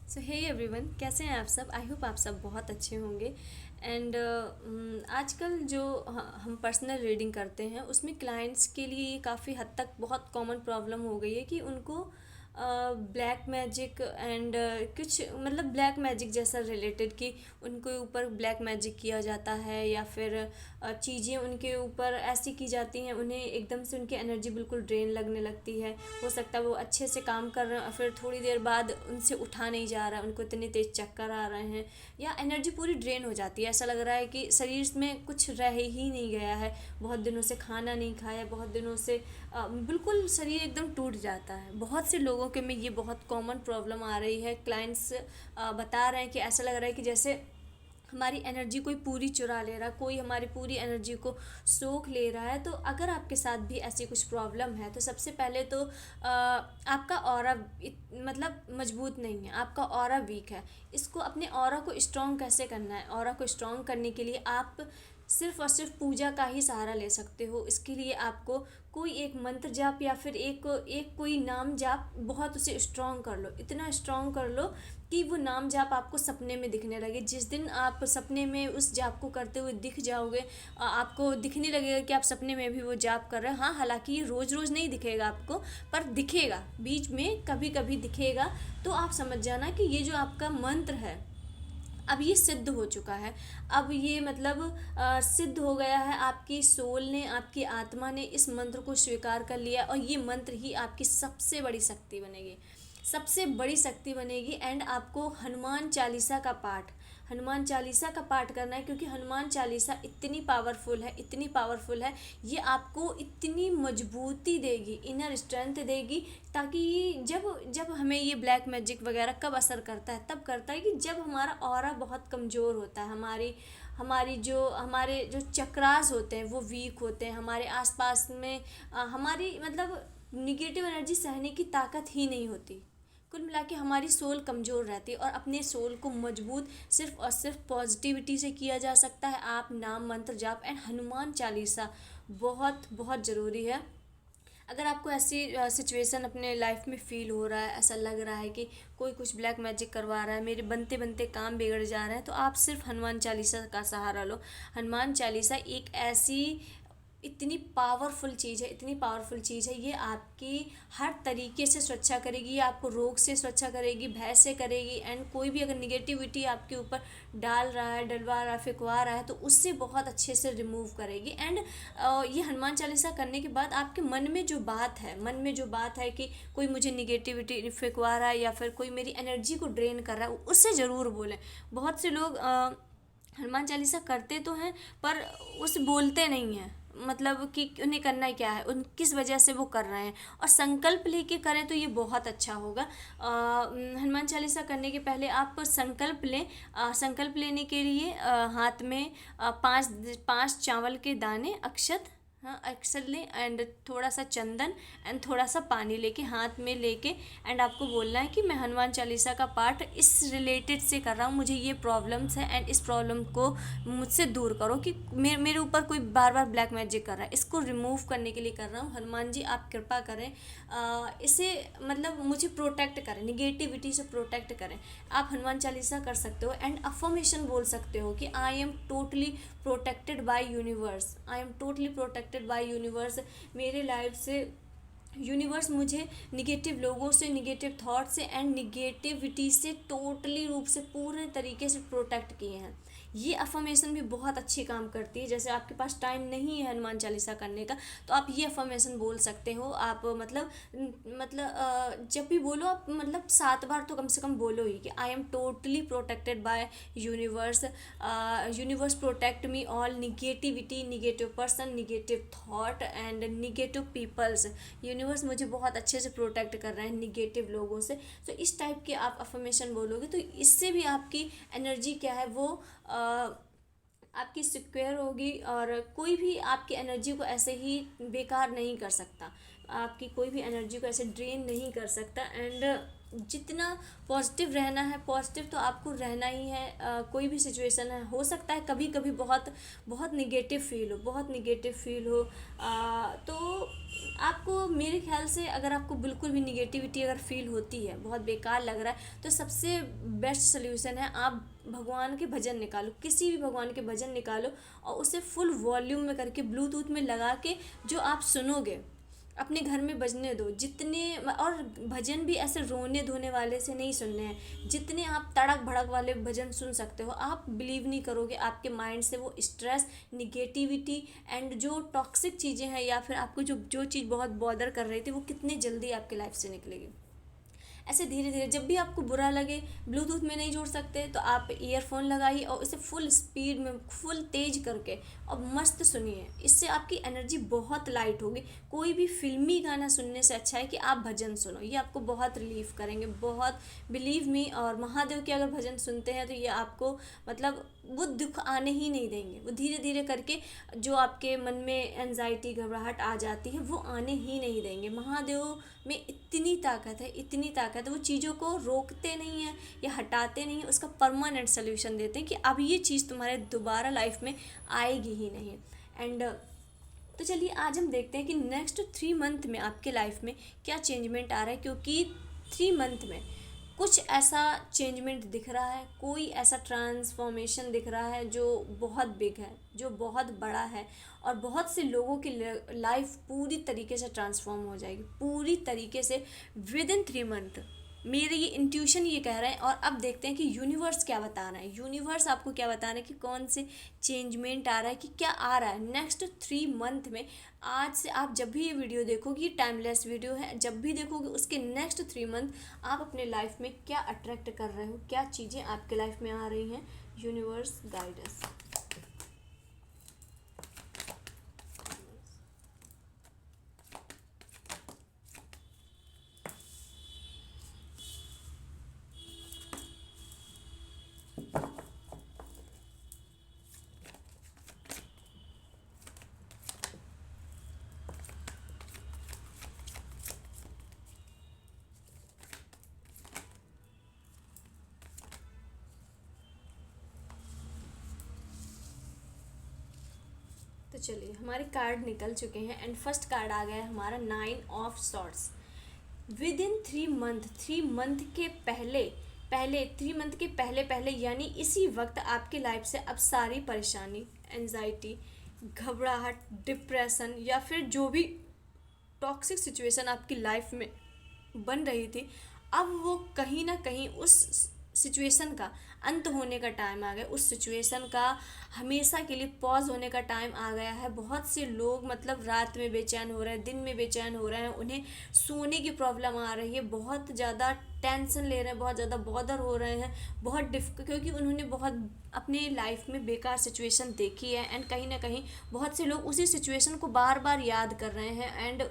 सो hey everyone, कैसे हैं आप सब। आई होप आप सब बहुत अच्छे होंगे। एंड आजकल जो हम पर्सनल रीडिंग करते हैं उसमें क्लाइंट्स के लिए ये काफ़ी हद तक बहुत कॉमन प्रॉब्लम हो गई है कि उनको ब्लैक मैजिक एंड कुछ मतलब ब्लैक मैजिक जैसा रिलेटेड कि उनके ऊपर ब्लैक मैजिक किया जाता है या फिर चीज़ें उनके ऊपर ऐसी की जाती हैं उन्हें एकदम से उनकी एनर्जी बिल्कुल ड्रेन लगने लगती है। हो सकता है वो अच्छे से काम कर रहे हैं और फिर थोड़ी देर बाद उनसे उठा नहीं जा रहा है, उनको इतने तेज चक्कर आ रहे हैं या एनर्जी पूरी ड्रेन हो जाती है। ऐसा लग रहा है कि शरीर में कुछ रह ही नहीं गया है। बहुत दिनों से खाना नहीं खाया, बहुत दिनों से बिल्कुल शरीर एकदम टूट जाता है। बहुत से लोगों के में ये बहुत कॉमन प्रॉब्लम आ रही है। क्लाइंट्स बता रहे हैं कि ऐसा लग रहा है कि जैसे हमारी एनर्जी कोई पूरी चुरा ले रहा है, कोई हमारी पूरी एनर्जी को सोख ले रहा है। तो अगर आपके साथ भी ऐसी कुछ प्रॉब्लम है तो सबसे पहले तो आपका ऑरा मतलब मजबूत नहीं है, आपका ऑरा वीक है। इसको अपने ऑरा को स्ट्रॉन्ग कैसे करना है? ऑरा को स्ट्रॉन्ग करने के लिए आप सिर्फ और सिर्फ पूजा का ही सहारा ले सकते हो। इसके लिए आपको कोई एक मंत्र जाप या फिर एक एक कोई नाम जाप बहुत उसे स्ट्रॉन्ग कर लो, इतना स्ट्रॉन्ग कर लो कि वो नाम जाप आपको सपने में दिखने लगे। जिस दिन आप सपने में उस जाप को करते हुए दिख जाओगे, आपको दिखने लगेगा कि आप सपने में भी वो जाप कर रहे हैं। हाँ, हालांकि ये रोज़ रोज़ नहीं दिखेगा आपको, पर दिखेगा, बीच में कभी कभी दिखेगा। तो आप समझ जाना कि ये जो आपका मंत्र है अब ये सिद्ध हो चुका है। अब ये मतलब सिद्ध हो गया है। आपकी सोल ने, आपकी आत्मा ने इस मंत्र को स्वीकार कर लिया और ये मंत्र ही आपकी सबसे बड़ी शक्ति बनेगी, सबसे बड़ी शक्ति बनेगी। एंड आपको हनुमान चालीसा का पाठ, हनुमान चालीसा का पाठ करना है, क्योंकि हनुमान चालीसा इतनी पावरफुल है, इतनी पावरफुल है। ये आपको इतनी मजबूती देगी, इनर स्ट्रेंथ देगी, ताकि जब जब हमें ये ब्लैक मैजिक वगैरह कब असर करता है, तब करता है कि जब हमारा ऑरा बहुत कमज़ोर होता है, हमारे जो चक्रास होते हैं वो वीक होते हैं, हमारे आसपास में हमारी मतलब निगेटिव एनर्जी सहने की ताकत ही नहीं होती। कुल मिला के हमारी सोल कमज़ोर रहती है और अपने सोल को मजबूत सिर्फ और सिर्फ पॉजिटिविटी से किया जा सकता है। आप नाम मंत्र जाप एंड हनुमान चालीसा बहुत बहुत ज़रूरी है। अगर आपको ऐसी सिचुएशन अपने लाइफ में फ़ील हो रहा है, ऐसा लग रहा है कि कोई कुछ ब्लैक मैजिक करवा रहा है, मेरे बनते बनते काम बिगड़ जा रहे हैं, तो आप सिर्फ हनुमान चालीसा का सहारा लो। हनुमान चालीसा एक ऐसी इतनी पावरफुल चीज़ है, इतनी पावरफुल चीज़ है। ये आपकी हर तरीके से सुरक्षा करेगी, ये आपको रोग से सुरक्षा करेगी, भय से करेगी। एंड कोई भी अगर निगेटिविटी आपके ऊपर डाल रहा है, डलवा रहा है, फिकवा रहा है, तो उससे बहुत अच्छे से रिमूव करेगी। एंड ये हनुमान चालीसा करने के बाद आपके मन में जो बात है, मन में जो बात है कि कोई मुझे निगेटिविटी फिकवा रहा है या फिर कोई मेरी एनर्जी को ड्रेन कर रहा है, उससे ज़रूर बोलें। बहुत से लोग हनुमान चालीसा करते तो हैं पर उस बोलते नहीं हैं, मतलब कि उन्हें करना ही क्या है, उन किस वजह से वो कर रहे हैं। और संकल्प लेके करें तो ये बहुत अच्छा होगा। हनुमान चालीसा करने के पहले आप संकल्प लें। संकल्प लेने के लिए हाथ में पांच पांच चावल के दाने अक्षत, हाँ अक्षत लें एंड थोड़ा सा चंदन एंड थोड़ा सा पानी लेके हाथ में लेके एंड आपको बोलना है कि मैं हनुमान चालीसा का पाठ इस रिलेटेड से कर रहा हूँ, मुझे ये प्रॉब्लम्स है एंड इस प्रॉब्लम को मुझसे दूर करो कि मेरे ऊपर कोई बार बार ब्लैक मैजिक कर रहा है, इसको रिमूव करने के लिए कर रहा हूँ। हनुमान जी आप कृपा करें, इसे मतलब मुझे प्रोटेक्ट करें, निगेटिविटी से प्रोटेक्ट करें। आप हनुमान चालीसा कर सकते हो एंड अफर्मेशन बोल सकते हो कि I am totally protected by universe, I am totally protected by universe. मेरे लाइफ से यूनिवर्स मुझे निगेटिव लोगों से, निगेटिव थॉट से एंड निगेटिविटी से टोटली रूप से पूरे तरीके से प्रोटेक्ट किए हैं। ये अफर्मेशन भी बहुत अच्छी काम करती है। जैसे आपके पास टाइम नहीं है हनुमान चालीसा करने का, तो आप ये अफर्मेशन बोल सकते हो। आप जब भी बोलो आप मतलब 7 बार तो कम से कम बोलो ही कि I am totally protected by universe, universe protect me all negativity, negative person, negative thought and negative peoples. Universe मुझे बहुत अच्छे से प्रोटेक्ट कर रहा है निगेटिव लोगों से। तो इस टाइप के आप अफर्मेशन बोलोगे तो इससे भी आपकी एनर्जी क्या है वो आपकी सिक्योर होगी और कोई भी आपकी एनर्जी को ऐसे ही बेकार नहीं कर सकता, आपकी कोई भी एनर्जी को ऐसे ड्रेन नहीं कर सकता। एंड जितना पॉजिटिव रहना है, पॉजिटिव तो आपको रहना ही है। कोई भी सिचुएशन है, हो सकता है कभी कभी बहुत बहुत निगेटिव फील हो, बहुत निगेटिव फील हो, तो आपको मेरे ख्याल से अगर आपको बिल्कुल भी निगेटिविटी अगर फील होती है, बहुत बेकार लग रहा है, तो सबसे बेस्ट सोल्यूशन है आप भगवान के भजन निकालो, किसी भी भगवान के भजन निकालो और उसे फुल वॉल्यूम में करके ब्लूटूथ में लगा के जो आप सुनोगे अपने घर में बजने दो। जितने और भजन भी ऐसे रोने धोने वाले से नहीं सुनने हैं, जितने आप तड़क भड़क वाले भजन सुन सकते हो। आप बिलीव नहीं करोगे, आपके माइंड से वो स्ट्रेस, निगेटिविटी एंड जो टॉक्सिक चीज़ें हैं या फिर आपको जो जो चीज़ बहुत बॉदर कर रही थी वो कितनी जल्दी आपके लाइफ से निकलेगी। ऐसे धीरे धीरे जब भी आपको बुरा लगे, ब्लूटूथ में नहीं जोड़ सकते तो आप ईयरफोन लगाइए और इसे फुल स्पीड में फुल तेज करके और मस्त सुनिए। इससे आपकी एनर्जी बहुत लाइट होगी। कोई भी फिल्मी गाना सुनने से अच्छा है कि आप भजन सुनो, ये आपको बहुत रिलीफ करेंगे, बहुत। बिलीव मी, और महादेव के अगर भजन सुनते हैं तो ये आपको मतलब वो दुख आने ही नहीं देंगे। वो धीरे धीरे करके जो आपके मन में एनजाइटी, घबराहट आ जाती है वो आने ही नहीं देंगे। महादेव में इतनी ताकत है, इतनी ताकत है, वो चीज़ों को रोकते नहीं हैं या हटाते नहीं हैं, उसका परमानेंट सोल्यूशन देते हैं कि अब ये चीज़ तुम्हारे दोबारा लाइफ में आएगी ही नहीं। एंड तो चलिए आज हम देखते हैं कि नेक्स्ट 3 मंथ में आपके लाइफ में क्या चेंजमेंट आ रहा है, क्योंकि 3 मंथ में कुछ ऐसा चेंजमेंट दिख रहा है, कोई ऐसा ट्रांसफॉर्मेशन दिख रहा है जो बहुत बिग है, जो बहुत बड़ा है, और बहुत से लोगों की लाइफ पूरी तरीके से ट्रांसफॉर्म हो जाएगी, पूरी तरीके से विद इन 3 मंथ। मेरे ये इंट्यूशन ये कह रहे हैं। और अब देखते हैं कि यूनिवर्स क्या बता रहा है, यूनिवर्स आपको क्या बता रहा है कि कौन से चेंजमेंट आ रहा है, कि क्या आ रहा है नेक्स्ट 3 मंथ में। आज से आप जब भी ये वीडियो देखोगे, ये टाइमलेस वीडियो है, जब भी देखोगे उसके नेक्स्ट 3 मंथ आप अपने लाइफ में क्या अट्रैक्ट कर रहे हो, क्या चीज़ें आपके लाइफ में आ रही हैं। Universe guidance. तो चलिए हमारे कार्ड निकल चुके हैं एंड फर्स्ट कार्ड आ गया है हमारा 9 of swords. With in 3 month, 3 month के पहले पहले 3 मंथ के पहले पहले यानी इसी वक्त आपकी लाइफ से अब सारी परेशानी, एनजाइटी, घबराहट, डिप्रेशन या फिर जो भी टॉक्सिक सिचुएशन आपकी लाइफ में बन रही थी, अब वो कहीं ना कहीं उस सिचुएशन का अंत होने का टाइम आ गया, उस सिचुएशन का हमेशा के लिए पॉज होने का टाइम आ गया है। बहुत से लोग मतलब रात में बेचैन हो रहे हैं, दिन में बेचैन हो रहे हैं, उन्हें सोने की प्रॉब्लम आ रही है, बहुत ज़्यादा टेंशन ले रहे हैं, बहुत ज़्यादा बॉदर हो रहे हैं, बहुत क्योंकि उन्होंने बहुत अपनी लाइफ में बेकार सिचुएशन देखी है एंड कहीं ना कहीं बहुत से लोग उसी सिचुएशन को बार बार याद कर रहे हैं एंड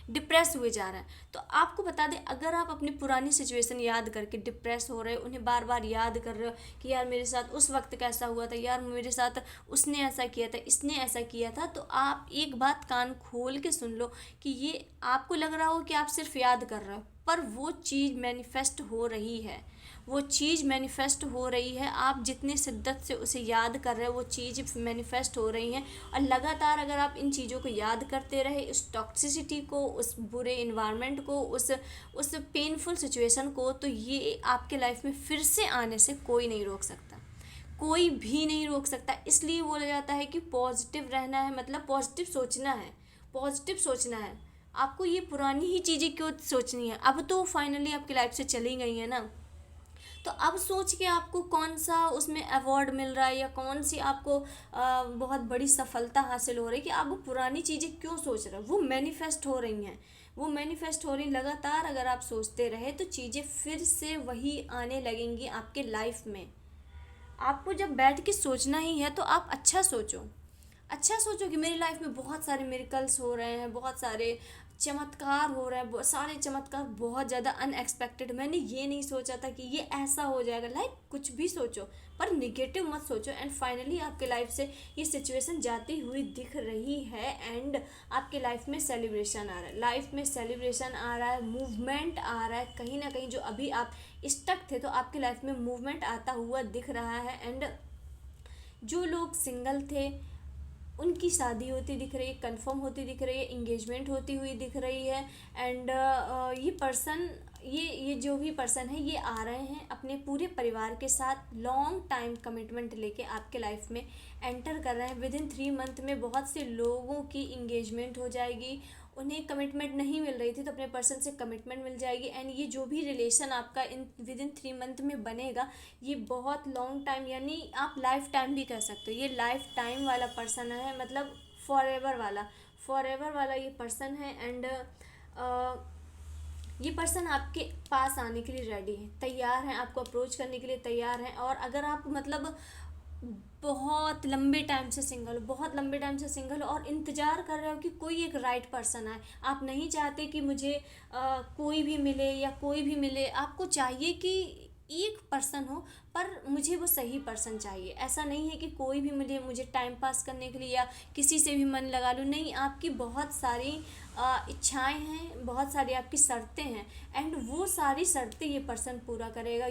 डिप्रेस हुए जा रहा है। तो आपको बता दें, अगर आप अपनी पुरानी सिचुएशन याद करके डिप्रेस हो रहे हो, उन्हें बार बार याद कर रहे हो कि यार मेरे साथ उस वक्त कैसा हुआ था, यार मेरे साथ उसने ऐसा किया था, इसने ऐसा किया था, तो आप एक बात कान खोल के सुन लो कि ये आपको लग रहा हो कि आप सिर्फ याद कर रहे हो, पर वो चीज़ मैनिफेस्ट हो रही है, वो चीज़ मैनिफेस्ट हो रही है। आप जितने शिद्दत से उसे याद कर रहे हो वो चीज़ मैनिफेस्ट हो रही हैं। और लगातार अगर आप इन चीज़ों को याद करते रहे, उस टॉक्सिसिटी को, उस बुरे इन्वायरमेंट को, उस पेनफुल सिचुएशन को, तो ये आपके लाइफ में फिर से आने से कोई नहीं रोक सकता, कोई भी नहीं रोक सकता। इसलिए बोला जाता है कि पॉजिटिव रहना है, मतलब पॉजिटिव सोचना है, पॉजिटिव सोचना है। आपको ये पुरानी ही चीज़ें क्यों सोचनी है, अब तो फाइनली आपकी लाइफ से चली गई है ना, तो अब सोच के आपको कौन सा उसमें अवार्ड मिल रहा है या कौन सी आपको बहुत बड़ी सफलता हासिल हो रही है कि आप वो पुरानी चीज़ें क्यों सोच रहे हो। वो मैनिफेस्ट हो रही हैं, वो मैनिफेस्ट हो रही। लगातार अगर आप सोचते रहे तो चीज़ें फिर से वही आने लगेंगी आपके लाइफ में। आपको जब बैठ के सोचना ही है तो आप अच्छा सोचो, अच्छा सोचो कि मेरी लाइफ में बहुत सारे मिरेकल्स हो रहे हैं, बहुत सारे चमत्कार हो रहा है, सारे चमत्कार बहुत ज़्यादा अनएक्सपेक्टेड। मैंने ये नहीं सोचा था कि ये ऐसा हो जाएगा। लाइक कुछ भी सोचो पर निगेटिव मत सोचो, एंड फाइनली आपके लाइफ से ये सिचुएशन जाती हुई दिख रही है, एंड आपके लाइफ में सेलिब्रेशन आ रहा है, लाइफ में सेलिब्रेशन आ रहा है, मूवमेंट आ रहा है। कहीं ना कहीं जो अभी आप स्टक थे तो आपकी लाइफ में मूवमेंट आता हुआ दिख रहा है, एंड जो लोग सिंगल थे उनकी शादी होती दिख रही है, कंफर्म होती दिख रही है, इंगेजमेंट होती हुई दिख रही है। एंड ये पर्सन, ये जो भी पर्सन है ये आ रहे हैं अपने पूरे परिवार के साथ लॉन्ग टाइम कमिटमेंट लेके आपके लाइफ में एंटर कर रहे हैं। विद इन 3 मंथ में बहुत से लोगों की इंगेजमेंट हो जाएगी। उन्हें कमिटमेंट नहीं मिल रही थी तो अपने पर्सन से कमिटमेंट मिल जाएगी, एंड ये जो भी रिलेशन आपका विद इन 3 मंथ में बनेगा ये बहुत लॉन्ग टाइम, यानी आप लाइफ टाइम भी कह सकते हो। ये लाइफ टाइम वाला पर्सन है, मतलब फॉर एवर वाला ये पर्सन है। एंड ये पर्सन आपके पास आने के लिए रेडी है, तैयार हैं, आपको अप्रोच करने के लिए तैयार हैं। और अगर आप मतलब बहुत लंबे टाइम से सिंगल हो, बहुत लंबे टाइम से सिंगल हो और इंतज़ार कर रहे हो कि कोई एक राइट पर्सन आए, आप नहीं चाहते कि मुझे कोई भी मिले या कोई भी मिले, आपको चाहिए कि एक पर्सन हो पर मुझे वो सही पर्सन चाहिए। ऐसा नहीं है कि कोई भी मिले मुझे टाइम पास करने के लिए या किसी से भी मन लगा लूँ, नहीं, आपकी बहुत सारी इच्छाएं हैं, बहुत सारी आपकी शर्तें हैं, एंड वो सारी शर्तें ये पर्सन पूरा करेगा।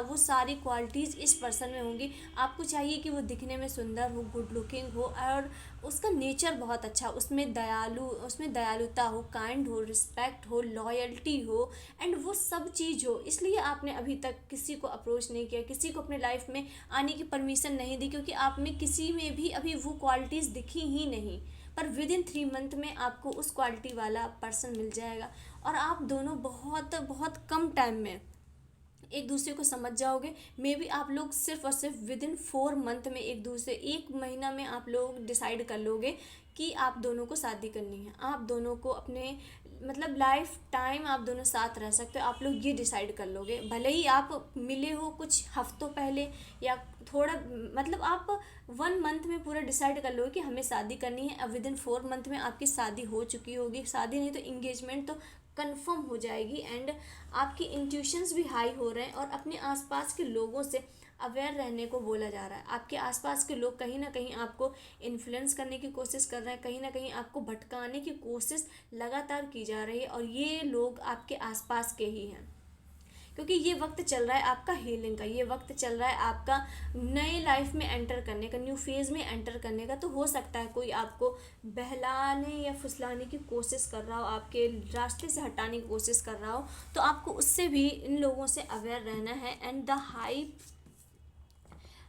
वो सारी क्वालिटीज़ इस पर्सन में होंगी। आपको चाहिए कि वो दिखने में सुंदर हो, गुड लुकिंग हो, और उसका नेचर बहुत अच्छा, उसमें दयालुता हो, काइंड हो, रिस्पेक्ट हो, लॉयल्टी हो, एंड वो सब चीज़ हो। इसलिए आपने अभी तक किसी को अप्रोच नहीं किया, किसी को अपने लाइफ में आने की परमिशन नहीं दी, क्योंकि आप में किसी में भी अभी वो क्वालिटीज़ दिखी ही नहीं। पर विद इन 3 मंथ में आपको उस क्वालिटी वाला पर्सन मिल जाएगा, और आप दोनों बहुत बहुत कम टाइम में एक दूसरे को समझ जाओगे। मे बी आप लोग सिर्फ और सिर्फ विद इन 4 मंथ में एक महीना में आप लोग डिसाइड कर लोगे कि आप दोनों को शादी करनी है, आप दोनों को अपने मतलब लाइफ टाइम आप दोनों साथ रह सकते हो, आप लोग ये डिसाइड कर लोगे। भले ही आप मिले हो कुछ हफ्तों पहले या थोड़ा, मतलब आप 1 मंथ में पूरा डिसाइड कर लोगे कि हमें शादी करनी है। अब विद इन 4 मंथ में आपकी शादी हो चुकी होगी, शादी नहीं तो इंगेजमेंट तो कंफर्म हो जाएगी, एंड आपकी इंट्यूशंस भी हाई हो रहे हैं, और अपने आसपास के लोगों से अवेयर रहने को बोला जा रहा है। आपके आसपास के लोग कहीं ना कहीं आपको इन्फ्लुएंस करने की कोशिश कर रहे हैं, कहीं ना कहीं आपको भटकाने की कोशिश लगातार की जा रही है, और ये लोग आपके आसपास के ही हैं। क्योंकि ये वक्त चल रहा है आपका हीलिंग का, ये वक्त चल रहा है आपका नए लाइफ में एंटर करने का, न्यू फेज़ में एंटर करने का। तो हो सकता है कोई आपको बहलाने या फुसलाने की कोशिश कर रहा हो, आपके रास्ते से हटाने की कोशिश कर रहा हो, तो आपको उससे भी, इन लोगों से अवेयर रहना है। एंड द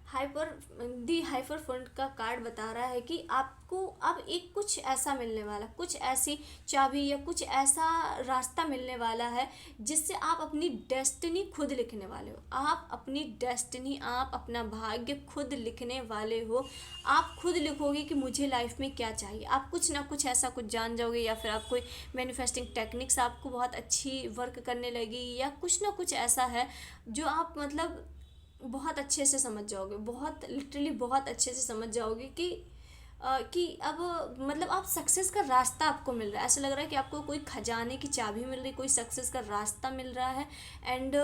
हाइपर फ्रंट का कार्ड बता रहा है कि आपको अब एक कुछ ऐसा मिलने वाला, कुछ ऐसी चाबी या कुछ ऐसा रास्ता मिलने वाला है जिससे आप अपनी डेस्टिनी खुद लिखने वाले हो। आप अपनी डेस्टिनी, आप अपना भाग्य खुद लिखने वाले हो। आप खुद लिखोगे कि मुझे लाइफ में क्या चाहिए। आप कुछ ना कुछ ऐसा कुछ जान जाओगे, या फिर आप कोई मैनिफेस्टिंग टेक्निक्स आपको बहुत अच्छी वर्क करने लगी, या कुछ ना कुछ ऐसा है जो आप मतलब बहुत अच्छे से समझ जाओगे, बहुत लिटरली बहुत अच्छे से समझ जाओगे कि अब मतलब आप सक्सेस का रास्ता आपको मिल रहा है। ऐसा लग रहा है कि आपको कोई खजाने की चाबी मिल रही, कोई सक्सेस का रास्ता मिल रहा है, एंड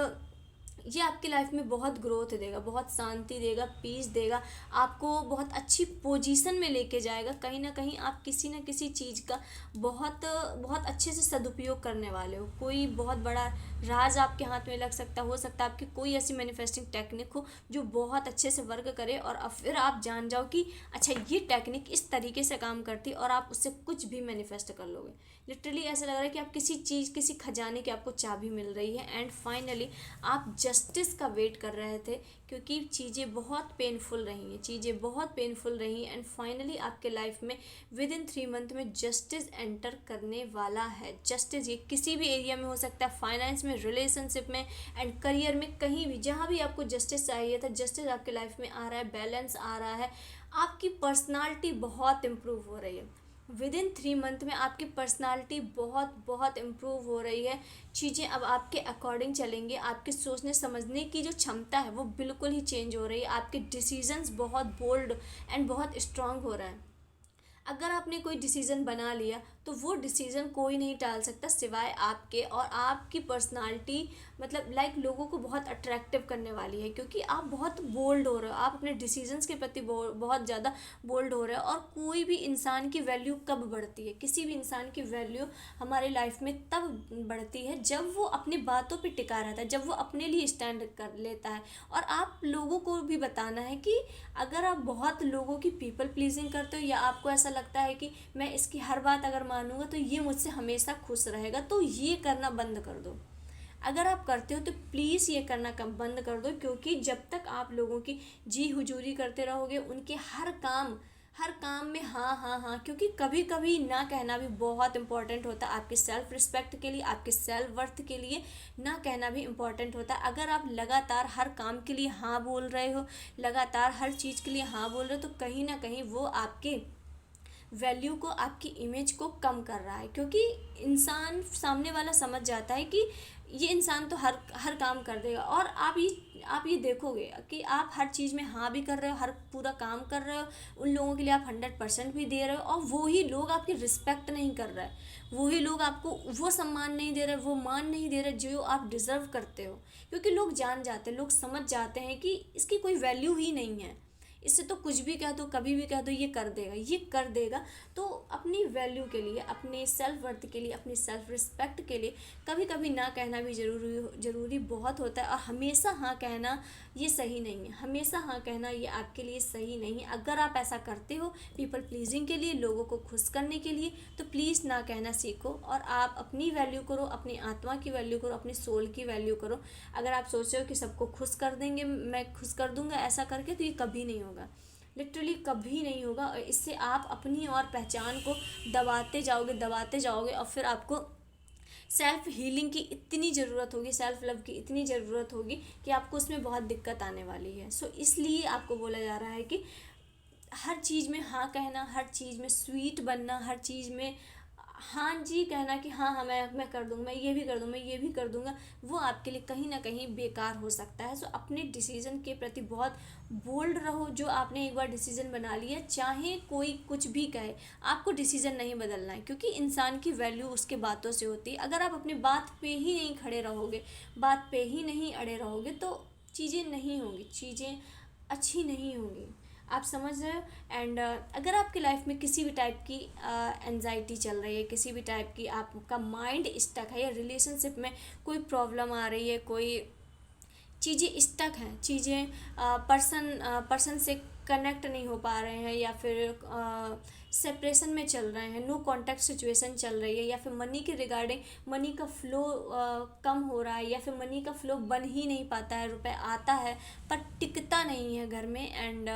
ये आपकी लाइफ में बहुत ग्रोथ देगा, बहुत शांति देगा, पीस देगा, आपको बहुत अच्छी पोजीशन में लेके जाएगा। कहीं ना कहीं आप किसी न किसी चीज़ का बहुत बहुत अच्छे से सदुपयोग करने वाले हो। कोई बहुत बड़ा राज आपके हाथ में लग सकता, हो सकता है आपकी कोई ऐसी मैनिफेस्टिंग टेक्निक हो जो बहुत अच्छे से वर्क करे, और अब फिर आप जान जाओ कि अच्छा ये टेक्निक इस तरीके से काम करती है, और आप उससे कुछ भी मैनिफेस्ट कर लोगे। लिटरली ऐसा लग रहा है कि आप किसी चीज़, किसी खजाने की आपको चाबी मिल रही है, एंड फाइनली आप जस्टिस का वेट कर रहे थे, क्योंकि चीज़ें बहुत पेनफुल रही हैं, चीज़ें बहुत पेनफुल रही, एंड फाइनली आपके लाइफ में विद इन 3 मंथ में जस्टिस एंटर करने वाला है। जस्टिस ये किसी भी एरिया में हो सकता है, फाइनेंस में, रिलेशनशिप में, एंड करियर में, कहीं भी जहाँ भी आपको जस्टिस चाहिए था, जस्टिस आपके लाइफ में आ रहा है, बैलेंस आ रहा है। आपकी पर्सनालिटी बहुत इम्प्रूव हो रही है। विद इन 3 मंथ में आपकी पर्सनालिटी बहुत बहुत इम्प्रूव हो रही है। चीज़ें अब आपके अकॉर्डिंग चलेंगे, आपके सोचने समझने की जो क्षमता है वो बिल्कुल ही चेंज हो रही है। आपके डिसीजंस बहुत बोल्ड एंड बहुत स्ट्रांग हो रहे हैं। अगर आपने कोई डिसीज़न बना लिया तो वो डिसीज़न कोई नहीं टाल सकता सिवाय आपके, और आपकी पर्सनालिटी मतलब लाइक लोगों को बहुत अट्रैक्टिव करने वाली है, क्योंकि आप बहुत बोल्ड हो रहे हो, आप अपने डिसीजंस के प्रति बहुत ज़्यादा बोल्ड हो रहे हो। और कोई भी इंसान की वैल्यू कब बढ़ती है, किसी भी इंसान की वैल्यू हमारी लाइफ में तब बढ़ती है जब वो अपनी बातों पे टिका रहता है, जब वो अपने लिए स्टैंड कर लेता है। और आप लोगों को भी बताना है कि अगर आप बहुत लोगों की पीपल प्लीजिंग करते हो, या आपको ऐसा लगता है कि मैं इसकी हर बात अगर मानूंगा तो ये मुझसे हमेशा खुश रहेगा, तो ये करना बंद कर दो। अगर आप करते हो तो प्लीज़ ये करना कम बंद कर दो, क्योंकि जब तक आप लोगों की जी हुजूरी करते रहोगे, उनके हर काम में हाँ हाँ हाँ, क्योंकि कभी कभी ना कहना भी बहुत इंपॉर्टेंट होता है आपके सेल्फ रिस्पेक्ट के लिए, आपके सेल्फ वर्थ के लिए। ना कहना भी इम्पॉर्टेंट होता है। अगर आप लगातार हर काम के लिए हाँ बोल रहे हो, लगातार हर चीज़ के लिए हाँ बोल रहे हो, तो कहीं ना कहीं वो आपके वैल्यू को, आपकी इमेज को कम कर रहा है। क्योंकि इंसान सामने वाला समझ जाता है कि ये इंसान तो हर हर काम कर देगा। और आप ये देखोगे कि आप हर चीज़ में हाँ भी कर रहे हो, हर पूरा काम कर रहे हो, उन लोगों के लिए आप 100% भी दे रहे हो, और वही लोग आपकी रिस्पेक्ट नहीं कर रहे, वही लोग आपको वो सम्मान नहीं दे रहे, वो मान नहीं दे रहे जो आप डिज़र्व करते हो। क्योंकि लोग जान जाते हैं, लोग समझ जाते हैं कि इसकी कोई वैल्यू ही नहीं है, इससे तो कुछ भी कह दो, कभी भी कह दो, ये कर देगा, ये कर देगा। तो अपनी वैल्यू के लिए, अपने सेल्फ वर्थ के लिए, अपनी सेल्फ रिस्पेक्ट के लिए कभी कभी ना कहना भी ज़रूरी बहुत होता है। और हमेशा हाँ कहना ये सही नहीं है, हमेशा हाँ कहना ये आपके लिए सही नहीं है। अगर आप ऐसा करते हो पीपल प्लीजिंग के लिए, लोगों को खुश करने के लिए, तो प्लीज़ ना कहना सीखो, और आप अपनी वैल्यू करो, अपनी आत्मा की वैल्यू करो, अपनी सोल की वैल्यू करो। अगर आप सोच रहे हो कि सबको खुश कर देंगे, मैं खुश कर दूंगा ऐसा करके, तो ये कभी नहीं होगा, लिटरली कभी नहीं होगा। और इससे आप अपनी और पहचान को दबाते जाओगे, और फिर आपको सेल्फ हीलिंग की इतनी ज़रूरत होगी, सेल्फ लव की इतनी ज़रूरत होगी कि आपको उसमें बहुत दिक्कत आने वाली है। सो इसलिए आपको बोला जा रहा है कि हर चीज़ में हाँ कहना, हर चीज़ में स्वीट बनना, हर चीज़ में हाँ जी कहना कि हाँ हाँ मैं कर दूँगा, मैं ये भी कर दूँगा, मैं ये भी कर दूँगा, वो आपके लिए कहीं ना कहीं बेकार हो सकता है। सो अपने डिसीज़न के प्रति बहुत बोल्ड रहो। जो आपने एक बार डिसीज़न बना लिया, चाहे कोई कुछ भी कहे, आपको डिसीज़न नहीं बदलना है, क्योंकि इंसान की वैल्यू उसके बातों से होती है। अगर आप अपनी बात पे ही नहीं खड़े रहोगे, बात पे ही नहीं अड़े रहोगे, तो चीज़ें नहीं होंगी, चीज़ें अच्छी नहीं होंगी। आप समझ रहे हो। एंड अगर आपकी लाइफ में किसी भी टाइप की एनजाइटी चल रही है, किसी भी टाइप की आपका माइंड स्टक है, या रिलेशनशिप में कोई प्रॉब्लम आ रही है, कोई चीज़ें स्टक हैं, चीज़ें पर्सन से कनेक्ट नहीं हो पा रहे हैं, या फिर सेपरेशन में चल रहे हैं, नो कांटेक्ट सिचुएशन चल रही है, या फिर मनी के रिगार्डिंग मनी का फ्लो कम हो रहा है, या फिर मनी का फ्लो बन ही नहीं पाता है, रुपए आता है पर टिकता नहीं है घर में। एंड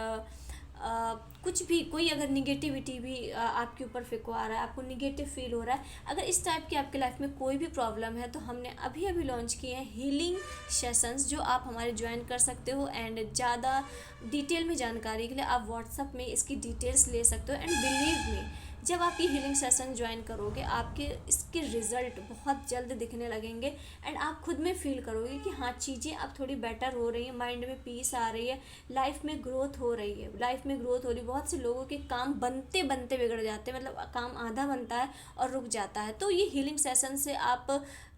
कुछ भी, कोई अगर निगेटिविटी भी आपके ऊपर फिकवा रहा है, आपको निगेटिव फील हो रहा है, अगर इस टाइप की आपके लाइफ में कोई भी प्रॉब्लम है, तो हमने अभी अभी लॉन्च किए हैं हीलिंग सेशंस, जो आप हमारे ज्वाइन कर सकते हो। एंड ज़्यादा डिटेल में जानकारी के लिए आप व्हाट्सअप में इसकी डिटेल्स ले सकते हो। एंड बिलीव मी, जब आप ये हीलिंग सेशन ज्वाइन करोगे, आपके इसके रिज़ल्ट बहुत जल्द दिखने लगेंगे, एंड आप खुद में फील करोगे कि हाँ चीज़ें अब थोड़ी बेटर हो रही है, माइंड में पीस आ रही है, लाइफ में ग्रोथ हो रही है, लाइफ में ग्रोथ हो रही है। बहुत से लोगों के काम बनते बनते बिगड़ जाते हैं, मतलब काम आधा बनता है और रुक जाता है। तो ये हीलिंग सेशन से आप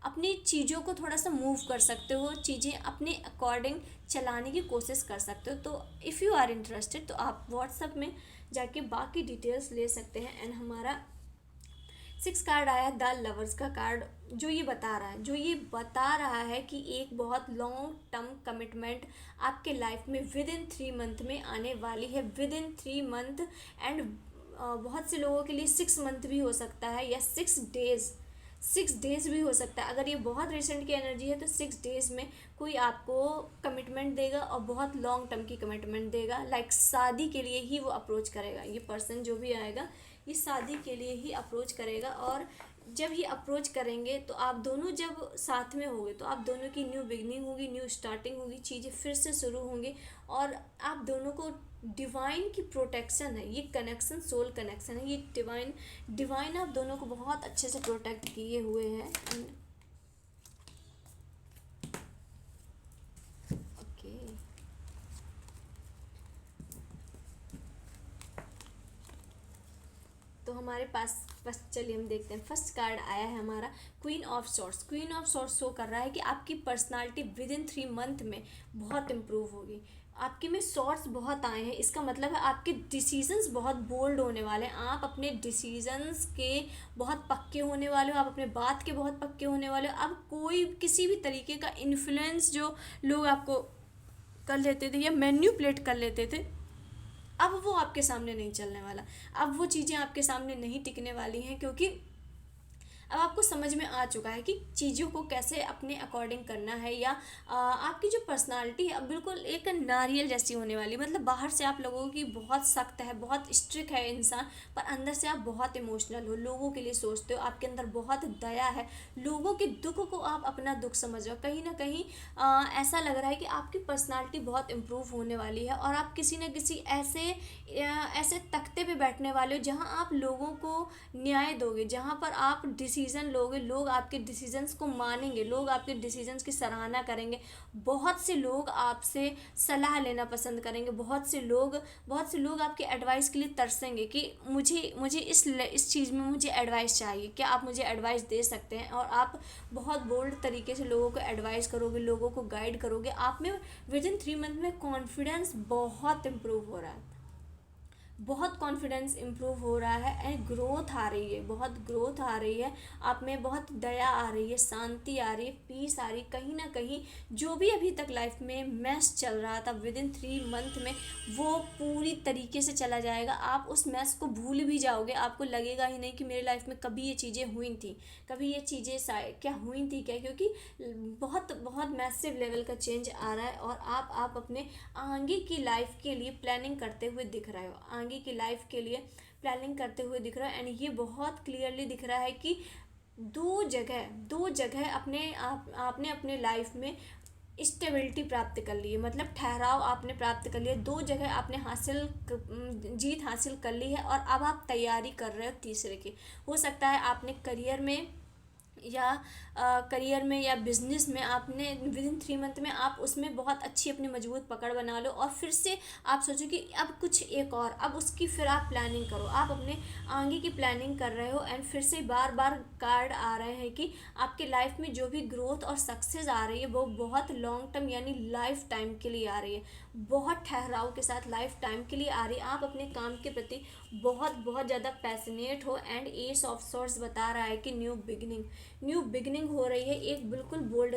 अपनी चीज़ों को थोड़ा सा मूव कर सकते हो, चीज़ें अपने अकॉर्डिंग चलाने की कोशिश कर सकते हो। तो इफ़ यू आर इंटरेस्टेड, तो आप व्हाट्सएप में जाके बाकी डिटेल्स ले सकते हैं। एंड हमारा 6 कार्ड आया द लवर्स का कार्ड, जो ये बता रहा है कि एक बहुत लॉन्ग टर्म कमिटमेंट आपके लाइफ में विद इन 3 मंथ में आने वाली है, विद इन 3 मंथ। एंड बहुत से लोगों के लिए 6 मंथ भी हो सकता है, या 6 डेज़ भी हो सकता है। अगर ये बहुत रिसेंट की एनर्जी है, तो 6 डेज़ में कोई आपको कमिटमेंट देगा, और बहुत लॉन्ग टर्म की कमिटमेंट देगा। लाइक शादी के लिए ही वो अप्रोच करेगा, ये पर्सन जो भी आएगा ये शादी के लिए ही अप्रोच करेगा। और जब ये अप्रोच करेंगे, तो आप दोनों जब साथ में होंगे, तो आप दोनों की न्यू बिगनिंग होगी, न्यू स्टार्टिंग होगी, चीज़ें फिर से शुरू होंगी, और आप दोनों को डिवाइन की प्रोटेक्शन है, ये कनेक्शन सोल कनेक्शन है, ये डिवाइन आप दोनों को बहुत अच्छे से प्रोटेक्ट किए हुए हैं। ओके, हमारे पास फर्स्ट, चलिए हम देखते हैं। फर्स्ट कार्ड आया है हमारा queen of swords. Queen of swords show कर रहा है कि आपकी पर्सनालिटी विद इन 3 मंथ में बहुत इम्प्रूव होगी। आपके में सॉर्ट्स बहुत आए हैं, इसका मतलब है आपके डिसीजंस बहुत बोल्ड होने वाले हैं। आप अपने डिसीजंस के बहुत पक्के होने वाले हो, आप अपने बात के बहुत पक्के होने वाले हो। अब कोई किसी भी तरीके का इन्फ्लुएंस जो लोग आपको कर लेते थे या मैन्युपुलेट कर लेते थे, अब वो आपके सामने नहीं चलने वाला। अब वो चीज़ें आपके सामने नहीं टिकने वाली हैं, क्योंकि अब आपको समझ में आ चुका है कि चीज़ों को कैसे अपने अकॉर्डिंग करना है। या आपकी जो पर्सनालिटी है अब बिल्कुल एक नारियल जैसी होने वाली। मतलब बाहर से आप लोगों की बहुत सख्त है, बहुत स्ट्रिक्ट है इंसान, पर अंदर से आप बहुत इमोशनल हो, लोगों के लिए सोचते हो, आपके अंदर बहुत दया है, लोगों के दुख को आप अपना दुख समझ रहे हो। कहीं ना कहीं ऐसा लग रहा है कि आपकी पर्सनालिटी बहुत इम्प्रूव होने वाली है, और आप किसी न किसी ऐसे तख्ते पे बैठने वाले हो जहाँ आप लोगों को न्याय दोगे, जहाँ पर आप डिसीज़न लोगे, लोग आपके डिसीजंस को मानेंगे, लोग आपके डिसीजंस की सराहना करेंगे। बहुत से लोग आपसे सलाह लेना पसंद करेंगे, बहुत से लोग आपके एडवाइस के लिए तरसेंगे कि मुझे इस चीज़ में मुझे एडवाइस चाहिए, क्या आप मुझे एडवाइस दे सकते हैं। और आप बहुत बोल्ड तरीके से लोगों को एडवाइस करोगे, लोगों को गाइड करोगे। आप में विद इन 3 मंथ में कॉन्फिडेंस बहुत इम्प्रूव हो रहा है, बहुत कॉन्फिडेंस इम्प्रूव हो रहा है, एंड ग्रोथ आ रही है, बहुत ग्रोथ आ रही है। आप में बहुत दया आ रही है, शांति आ रही है, पीस आ रही है। कहीं ना कहीं जो भी अभी तक लाइफ में मैस चल रहा था विद इन 3 मंथ में, वो पूरी तरीके से चला जाएगा। आप उस मैस को भूल भी जाओगे, आपको लगेगा ही नहीं कि मेरे लाइफ में कभी ये चीज़ें हुई थी, कभी ये चीज़ें क्या हुई थी क्या, क्योंकि बहुत बहुत मैसिव लेवल का चेंज आ रहा है। और आप अपने आगे की लाइफ के लिए प्लानिंग करते हुए दिख रहे हो, आगे की लाइफ के लिए प्लानिंग करते हुए दिख रहा है। एंड ये बहुत क्लियरली दिख रहा है कि दो जगह आपने अपने लाइफ में स्टेबिलिटी प्राप्त कर ली है, मतलब ठहराव आपने प्राप्त कर लिया। 2 जगह आपने जीत हासिल कर ली है, और अब आप तैयारी कर रहे हो तीसरे की। हो सकता है आपने करियर में या बिजनेस में आपने विद इन 3 मंथ में आप उसमें बहुत अच्छी अपनी मजबूत पकड़ बना लो, और फिर से आप सोचो कि अब कुछ एक और, अब उसकी फिर आप प्लानिंग करो, आप अपने आगे की प्लानिंग कर रहे हो। एंड फिर से बार बार कार्ड आ रहे हैं कि आपके लाइफ में जो भी ग्रोथ और सक्सेस आ रही है वो बहुत लॉन्ग टर्म यानी लाइफ टाइम के लिए आ रही है, बहुत ठहराव के साथ लाइफ टाइम के लिए आ रही है। आप अपने काम के प्रति बहुत बहुत ज़्यादा पैशनेट हो। एंड एस ऑफ सॉर्ड्स बता रहा है कि न्यू बिगनिंग हो रही है, एक बिल्कुल बोल्ड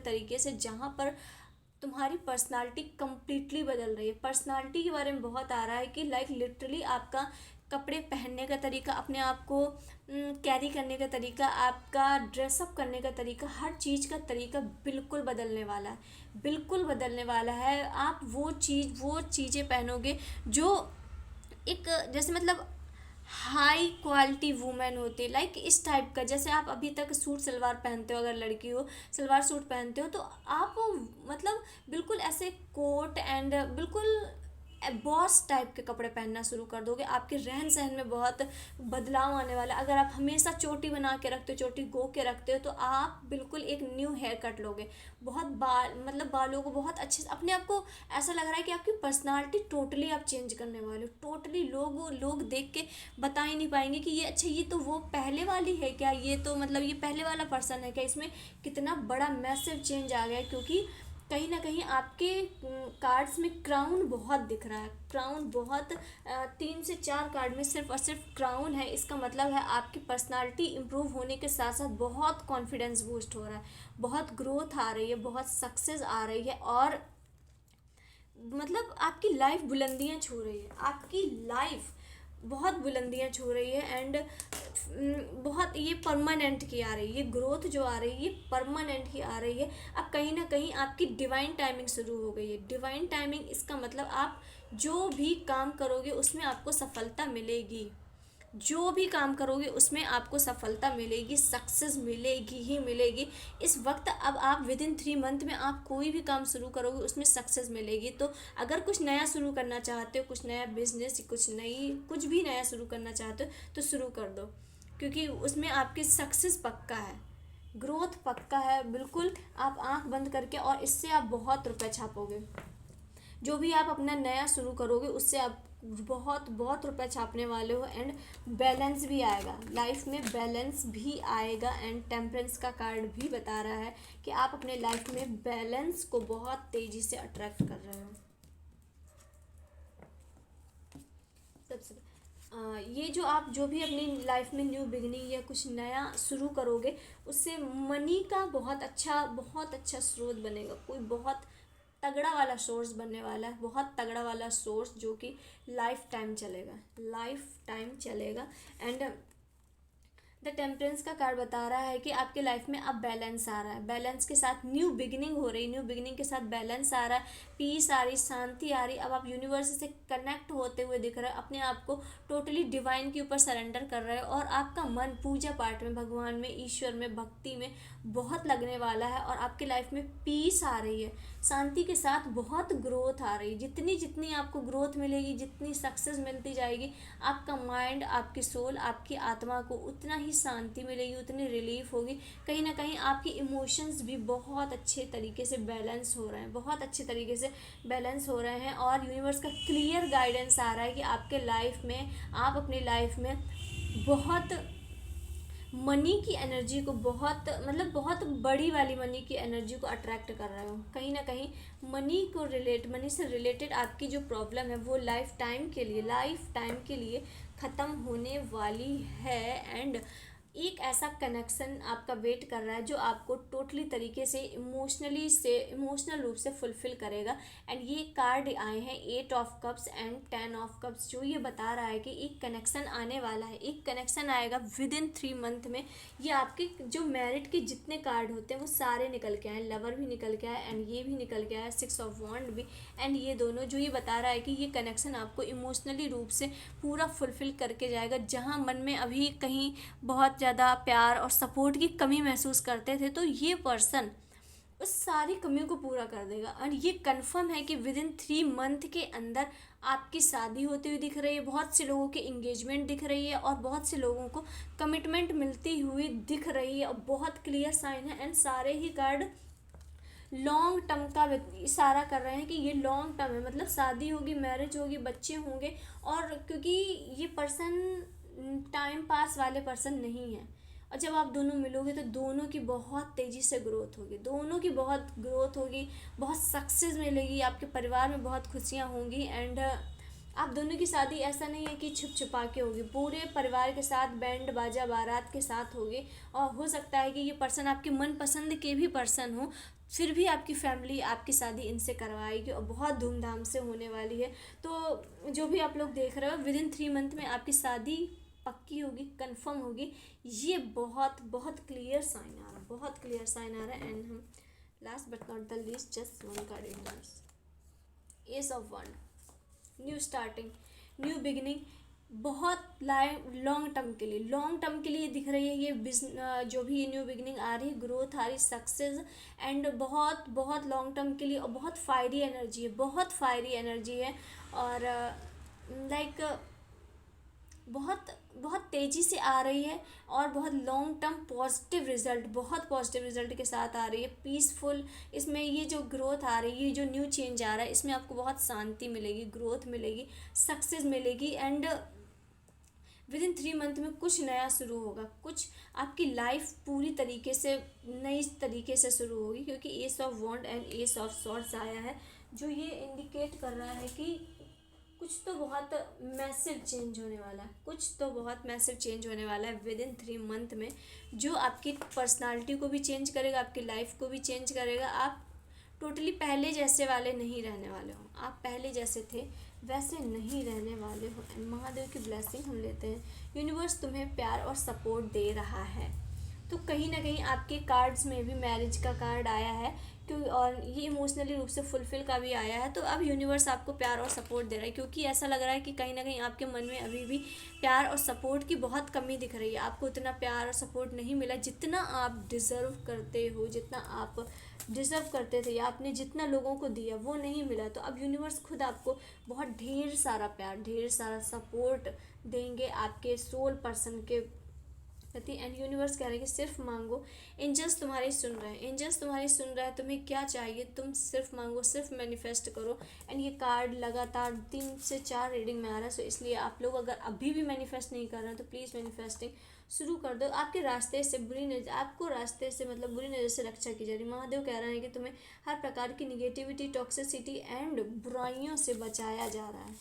तरीके से जहाँ पर तुम्हारी पर्सनालिटी कंप्लीटली बदल रही है। पर्सनालिटी के बारे में बहुत आ रहा है कि लाइक लिटरली आपका कपड़े पहनने का तरीका, अपने आप को कैरी करने का तरीका, आपका ड्रेसअप करने का तरीका, हर चीज़ का तरीका बिल्कुल बदलने वाला है, बिल्कुल बदलने वाला है। आप वो चीज़ें पहनोगे जो एक जैसे मतलब हाई क्वालिटी वुमेन होती है, लाइक इस टाइप का। जैसे आप अभी तक सूट सलवार पहनते हो, अगर लड़की हो सलवार सूट पहनते हो, तो आप मतलब बिल्कुल ऐसे कोट एंड बिल्कुल बॉस टाइप के कपड़े पहनना शुरू कर दोगे। आपके रहन सहन में बहुत बदलाव आने वाला है। अगर आप हमेशा चोटी बना के रखते हो, चोटी गो के रखते हो, तो आप बिल्कुल एक न्यू हेयर कट लोगे। बहुत बालों को बहुत अच्छे से, अपने आप को ऐसा लग रहा है कि आपकी पर्सनालिटी टोटली आप चेंज करने वाले हो, टोटली। लोग देख के बता ही नहीं पाएंगे कि ये अच्छा, ये तो वो पहले वाली है क्या, ये तो मतलब ये पहले वाला पर्सन है क्या। इसमें कितना बड़ा मैसिव चेंज आ गया है, क्योंकि कहीं ना कहीं आपके कार्ड्स में क्राउन बहुत दिख रहा है, क्राउन बहुत 3 से 4 कार्ड में सिर्फ और सिर्फ क्राउन है। इसका मतलब है आपकी पर्सनालिटी इम्प्रूव होने के साथ साथ बहुत कॉन्फिडेंस बूस्ट हो रहा है, बहुत ग्रोथ आ रही है, बहुत सक्सेस आ रही है, और मतलब आपकी लाइफ बुलंदियां छू रही है, आपकी लाइफ बहुत बुलंदियां छू रही है। एंड बहुत ये परमानेंट की आ रही है, ये ग्रोथ जो आ रही है ये परमानेंट ही आ रही है। अब कहीं ना कहीं आपकी डिवाइन टाइमिंग शुरू हो गई है। डिवाइन टाइमिंग इसका मतलब आप जो भी काम करोगे उसमें आपको सफलता मिलेगी, जो भी काम करोगे उसमें आपको सफलता मिलेगी, सक्सेस मिलेगी ही मिलेगी। इस वक्त अब आप विद इन 3 मंथ में आप कोई भी काम शुरू करोगे उसमें सक्सेस मिलेगी। तो अगर कुछ नया शुरू करना चाहते हो, कुछ नया बिजनेस, कुछ भी नया शुरू करना चाहते हो, तो शुरू कर दो, क्योंकि उसमें आपकी सक्सेस पक्का है, ग्रोथ पक्का है। बिल्कुल आप आंख बंद करके, और इससे आप बहुत रुपए छापोगे। जो भी आप अपना नया शुरू करोगे उससे आप बहुत बहुत रुपए छापने वाले हो, एंड बैलेंस भी आएगा, लाइफ में बैलेंस भी आएगा। एंड टेम्परेंस का कार्ड भी बता रहा है कि आप अपने लाइफ में बैलेंस को बहुत तेज़ी से अट्रैक्ट कर रहे हो। सबसे ये जो आप जो भी अपनी लाइफ में न्यू बिगनिंग या कुछ नया शुरू करोगे, उससे मनी का बहुत अच्छा स्रोत बनेगा। कोई बहुत तगड़ा वाला सोर्स बनने वाला है, बहुत तगड़ा वाला सोर्स, जो कि लाइफ टाइम चलेगा, लाइफ टाइम चलेगा। एंड द टेम्परेंस का कार्ड बता रहा है कि आपके लाइफ में अब बैलेंस आ रहा है, बैलेंस के साथ न्यू बिगिनिंग हो रही, न्यू बिगिनिंग के साथ बैलेंस आ रहा है, पीस आ रही, शांति आ रही। अब आप यूनिवर्स से कनेक्ट होते हुए दिख रहे हैं, अपने आप को टोटली डिवाइन के ऊपर सरेंडर कर रहे हैं, और आपका मन पूजा पाठ में, भगवान में, ईश्वर में, भक्ति में बहुत लगने वाला है। और आपकी लाइफ में पीस आ रही है, शांति के साथ बहुत ग्रोथ आ रही है। जितनी जितनी आपको ग्रोथ मिलेगी, जितनी सक्सेस मिलती जाएगी, आपका माइंड, आपकी सोल, आपकी आत्मा को उतना ही शांति मिलेगी, उतनी रिलीफ होगी। कहीं ना कहीं आपकी इमोशंस भी बहुत अच्छे तरीके से बैलेंस हो रहे हैं, बहुत अच्छे तरीके से बैलेंस हो रहे हैं। और यूनिवर्स का क्लियर गाइडेंस आ रहा है कि आपके लाइफ में, आप अपनी लाइफ में बहुत मनी की एनर्जी को, बहुत बड़ी वाली मनी की एनर्जी को अट्रैक्ट कर रहे हो। कहीं ना कहीं मनी से रिलेटेड आपकी जो प्रॉब्लम है वो लाइफ टाइम के लिए ख़त्म होने वाली है। एंड एक ऐसा कनेक्शन आपका वेट कर रहा है जो आपको टोटली तरीके से इमोशनल रूप से फुलफिल करेगा। एंड ये कार्ड आए हैं 8 of cups and 10 of cups, जो ये बता रहा है कि एक कनेक्शन आने वाला है, एक कनेक्शन आएगा विद इन 3 मंथ में। ये आपके जो मैरिड के जितने कार्ड होते हैं वो सारे निकल के आए, लवर भी निकल के आया एंड ये भी निकल के आया, 6 ऑफ वॉन्ड भी। एंड ये दोनों जो ये बता रहा है कि ये कनेक्शन आपको इमोशनली रूप से पूरा फुलफिल करके जाएगा। जहाँ मन में अभी कहीं बहुत ज़्यादा प्यार और सपोर्ट की कमी महसूस करते थे, तो ये पर्सन उस सारी कमियों को पूरा कर देगा। और ये कंफर्म है कि विद इन 3 मंथ के अंदर आपकी शादी होती हुई दिख रही है, बहुत से लोगों की इंगेजमेंट दिख रही है, और बहुत से लोगों को कमिटमेंट मिलती हुई दिख रही है, और बहुत क्लियर साइन है। एंड सारे ही कार्ड लॉन्ग टर्म का इशारा कर रहे हैं कि ये लॉन्ग टर्म है, मतलब शादी होगी, मैरिज होगी, बच्चे होंगे। और क्योंकि ये पर्सन टाइम पास वाले पर्सन नहीं है, और जब आप दोनों मिलोगे तो दोनों की बहुत तेज़ी से ग्रोथ होगी, दोनों की बहुत ग्रोथ होगी, बहुत सक्सेस मिलेगी, आपके परिवार में बहुत खुशियाँ होंगी। एंड आप दोनों की शादी ऐसा नहीं है कि छुप छुपा के होगी, पूरे परिवार के साथ, बैंड बाजा बारात के साथ होगी। और हो सकता है कि ये पर्सन आपके मनपसंद के भी पर्सन हो, फिर भी आपकी फैमिली आपकी शादी इनसे करवाएगी, और बहुत धूमधाम से होने वाली है। तो जो भी आप लोग देख रहे हो, विद इन 3 मंथ में आपकी शादी पक्की होगी, कंफर्म होगी। ये बहुत बहुत क्लियर साइन आ रहा है, बहुत क्लियर साइन आ रहा है। एंड हम last but not the least, just one card universe, S of one, new starting, new beginning, बहुत लॉन्ग टर्म के लिए दिख रही है ये जो भी ये न्यू बिगिनिंग आ रही है, ग्रोथ आ रही, सक्सेस, एंड बहुत बहुत लॉन्ग टर्म के लिए। और बहुत फायरी एनर्जी है, बहुत फायरी एनर्जी है। और लाइक बहुत बहुत तेज़ी से आ रही है, और बहुत लॉन्ग टर्म पॉजिटिव रिजल्ट, बहुत पॉजिटिव रिजल्ट के साथ आ रही है, पीसफुल। इसमें ये जो ग्रोथ आ रही है, ये जो न्यू चेंज आ रहा है, इसमें आपको बहुत शांति मिलेगी, ग्रोथ मिलेगी, सक्सेस मिलेगी। एंड विद इन 3 मंथ में कुछ नया शुरू होगा, कुछ आपकी लाइफ पूरी तरीके से नई तरीके से शुरू होगी, क्योंकि ace of wand and ace of swords आया है, जो ये इंडिकेट कर रहा है कि कुछ तो बहुत मैसिव चेंज होने वाला है, कुछ तो बहुत मैसिव चेंज होने वाला है विद इन 3 मंथ में, जो आपकी पर्सनालिटी को भी चेंज करेगा, आपकी लाइफ को भी चेंज करेगा। आप टोटली पहले जैसे वाले नहीं रहने वाले हो, आप पहले जैसे थे वैसे नहीं रहने वाले हो। एंड महादेव की ब्लेसिंग हम लेते हैं, यूनिवर्स तुम्हें प्यार और सपोर्ट दे रहा है। तो कहीं ना कहीं आपके कार्ड्स में भी मैरिज का कार्ड आया है, क्यों, और ये इमोशनली रूप से फुलफिल का भी आया है। तो अब यूनिवर्स आपको प्यार और सपोर्ट दे रहा है, क्योंकि ऐसा लग रहा है कि कहीं ना कहीं आपके मन में अभी भी प्यार और सपोर्ट की बहुत कमी दिख रही है। आपको उतना प्यार और सपोर्ट नहीं मिला जितना आप डिज़र्व करते हो, जितना आप डिज़र्व करते थे, या आपने जितना लोगों को दिया वो नहीं मिला। तो अब यूनिवर्स खुद आपको बहुत ढेर सारा प्यार, ढेर सारा सपोर्ट देंगे आपके सोल पर्सन के गति। एंड यूनिवर्स कह रहे हैं कि सिर्फ मांगो, एंजल्स तुम्हारी सुन रहे हैं, एंजल्स तुम्हारी सुन रहे हैं, तुम्हें क्या चाहिए तुम सिर्फ मांगो, सिर्फ मैनिफेस्ट करो। एंड ये कार्ड लगातार 3 से 4 रीडिंग में आ रहा है, सो इसलिए आप लोग अगर अभी भी मैनिफेस्ट नहीं कर रहे हैं तो प्लीज़ मैनिफेस्टिंग शुरू कर दो। आपके रास्ते से बुरी नजर, आपको रास्ते से मतलब बुरी नज़र से रक्षा की जा रही है। महादेव कह रहे हैं कि तुम्हें हर प्रकार की निगेटिविटी, टॉक्सिसिटी एंड बुराइयों से बचाया जा रहा है,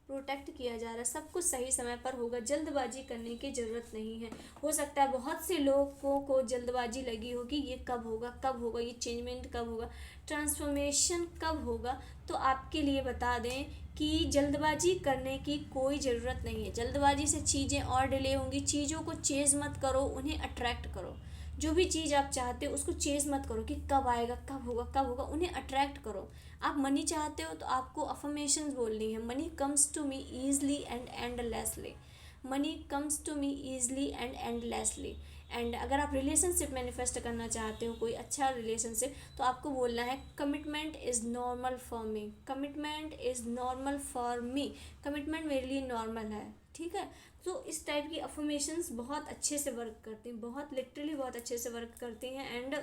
प्रोटेक्ट किया जा रहा है। सब कुछ सही समय पर होगा, जल्दबाजी करने की ज़रूरत नहीं है। हो सकता है बहुत से लोगों को जल्दबाजी लगी होगी, ये कब होगा कब होगा, ये चेंजमेंट कब होगा, ट्रांसफॉर्मेशन कब होगा। तो आपके लिए बता दें कि जल्दबाजी करने की कोई ज़रूरत नहीं है। जल्दबाजी से चीज़ें और डिले होंगी। चीज़ों को चेज़ मत करो, उन्हें अट्रैक्ट करो। जो भी चीज़ आप चाहते हो उसको चेज़ मत करो कि कब आएगा कब होगा कब होगा, उन्हें अट्रैक्ट करो। आप मनी चाहते हो तो आपको अफर्मेशंस बोलनी है। Money comes to me easily and endlessly, money comes to me easily and endlessly. And अगर आप रिलेशनशिप मैनिफेस्ट करना चाहते हो, कोई अच्छा रिलेशनशिप, तो आपको बोलना है commitment is normal for me, commitment is normal for me, commitment मेरे लिए नॉर्मल है। ठीक है, तो इस टाइप की अफर्मेशंस बहुत अच्छे से वर्क करती हैं, बहुत लिटरली बहुत अच्छे से वर्क करती हैं। एंड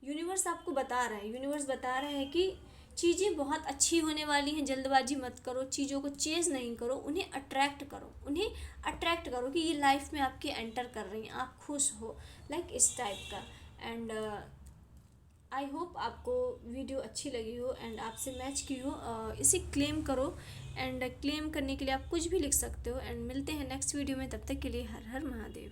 यूनिवर्स आपको बता रहा है, यूनिवर्स बता रहा है कि चीज़ें बहुत अच्छी होने वाली हैं। जल्दबाजी मत करो, चीज़ों को चेज़ नहीं करो, उन्हें अट्रैक्ट करो, उन्हें अट्रैक्ट करो कि ये लाइफ में आपके एंटर कर रही हैं, आप खुश हो, लाइक इस टाइप का। एंड आई होप आपको वीडियो अच्छी लगी हो एंड आपसे मैच की हो। इसे क्लेम करो, एंड क्लेम करने के लिए आप कुछ भी लिख सकते हो। एंड मिलते हैं नेक्स्ट वीडियो में, तब तक के लिए हर हर महादेव।